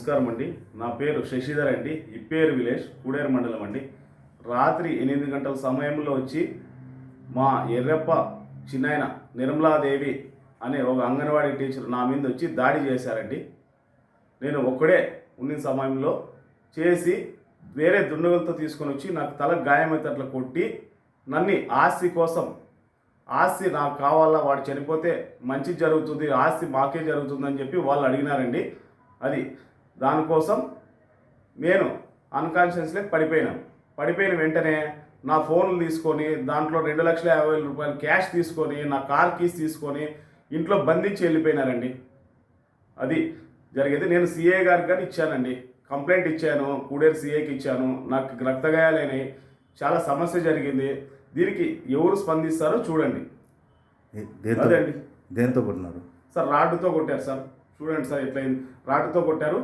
నమస్కారం అండి. నా పేరు శశిధర్ అండి. ఇప్పేరు విలేజ్ కూడేరు మండలం అండి. రాత్రి 8 గంటల సమయంలో వచ్చి మా ఎర్రప్ప చిన్నాయన నిర్మలాదేవి అనే ఒక అంగన్వాడీ టీచర్ నా మీద వచ్చి దాడి చేశారండి. నేను ఒక్కడే ఉన్న సమయంలో చేసి వేరే దుండగులతో తీసుకొని వచ్చి నాకు తల గాయమైతే కొట్టి నన్ను ఆస్తి కోసం, ఆస్తి నాకు కావాలా, వాడు చనిపోతే మంచి జరుగుతుంది, ఆస్తి మాకే జరుగుతుందని చెప్పి వాళ్ళు అడిగినారండి. అది దానికోసం నేను అన్కాన్షియస్లే పడిపోయిన వెంటనే నా ఫోన్లు తీసుకొని దాంట్లో 2,50,000 క్యాష్ తీసుకొని నా కార్ కీస్ తీసుకొని ఇంట్లో బంధించి వెళ్ళిపోయినారండి. అది జరిగేది. నేను సిఏ గారికి కానీ ఇచ్చానండి, కంప్లైంట్ ఇచ్చాను, కూడేరు సిఏకి ఇచ్చాను. నాకు రక్తగాయాలైనాయి, చాలా సమస్య జరిగింది. దీనికి ఎవరు స్పందిస్తారో చూడండి. అదండి. దేంతో కొట్టినారు సార్? రాడ్డుతో కొట్టారు సార్. చూడండి సార్, ఎట్లయింది. రాడ్డుతో కొట్టారు.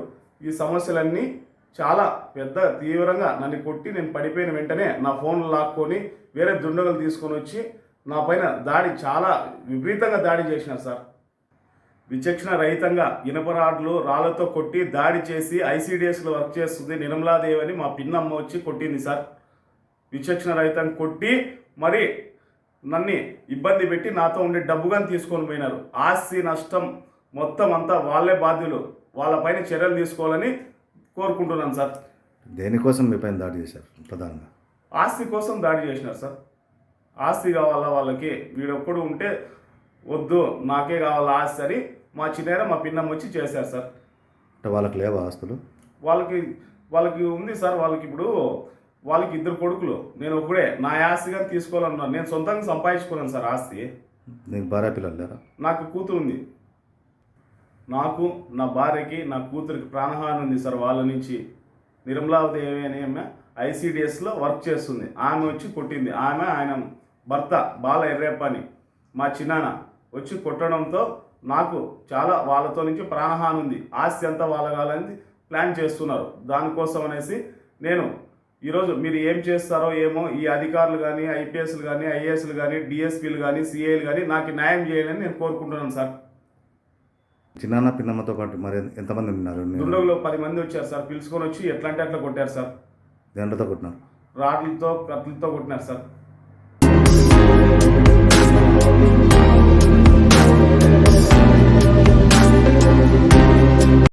ఈ సమస్యలన్నీ చాలా పెద్ద తీవ్రంగా నన్ను కొట్టి నేను పడిపోయిన వెంటనే నా ఫోన్ లాక్కొని వేరే దుండగులు తీసుకొని వచ్చి నా పైన దాడి, చాలా విపరీతంగా దాడి చేసినారు సార్. విచక్షణ రహితంగా ఇనప రాడ్లు రాళ్లతో కొట్టి దాడి చేసి ఐసీడీఎస్లో వర్క్ చేస్తుంది నిర్మలాదేవి అని మా పిన్నమ్మ వచ్చి కొట్టింది సార్. విచక్షణ రహితంగా కొట్టి మరి నన్ను ఇబ్బంది పెట్టి నాతో ఉండే డబ్బుగా తీసుకొని పోయినారు. ఆస్తి నష్టం మొత్తం అంతా వాళ్ళే బాధ్యులు. వాళ్ళపైన చర్యలు తీసుకోవాలని కోరుకుంటున్నాను సార్. దేనికోసం మీ పైన దాడి చేశారు? ప్రధానంగా ఆస్తి కోసం దాడి చేసినారు సార్. ఆస్తి కావాలా వాళ్ళకి, వీడొక్కడు ఉంటే వద్దు, నాకే కావాలా ఆస్తి అని మా చిన్న మా పిన్నమ్మ వచ్చి చేశారు సార్. అంటే వాళ్ళకి లేవా ఆస్తులు? వాళ్ళకి ఉంది సార్. వాళ్ళకి 2 కొడుకులు, నేను ఒకడే. నా ఆస్తిగా తీసుకోవాలన్నాను. నేను సొంతంగా సంపాదించుకున్నాను సార్ ఆస్తి. నీకు భార్య పిల్లలు లేరా? నాకు కూతురు ఉంది. నాకు, నా భార్యకి, నా కూతురికి ప్రాణహాని ఉంది సార్. వాళ్ళ నుంచి నిర్మలాదేవి అనే ఆమె ఐసీడీఎస్లో వర్క్ చేస్తుంది. ఆమె వచ్చి కొట్టింది. ఆయన భర్త బాల ఎర్రప్ప అని మా చిన్నాన్న వచ్చి కొట్టడంతో నాకు చాలా వాళ్ళతో నుంచి ప్రాణహాని ఉంది. ఆస్తి అంతా వాళ్ళగాలని ప్లాన్ చేస్తున్నారు. దానికోసం అనేసి నేను ఈరోజు మీరు ఏం చేస్తారో ఏమో, ఈ అధికారులు కానీ, ఐపీఎస్లు కానీ, ఐఏఎస్లు కానీ, డిఎస్పీలు కానీ, సిఐలు కానీ నాకు న్యాయం చేయాలని నేను కోరుకుంటున్నాను సార్. చిన్న పిన్నమ్మతో పాటు మరి ఎంతమంది ఉన్నారు? దుండగులు 10 మంది వచ్చారు సార్. పిలుచుకొని వచ్చి ఎట్లా అంటే అట్లా కొట్టారు సార్. దేంట్లతో కొట్టినారు? రాడ్లతో, కత్తులతో కొట్టినారు సార్.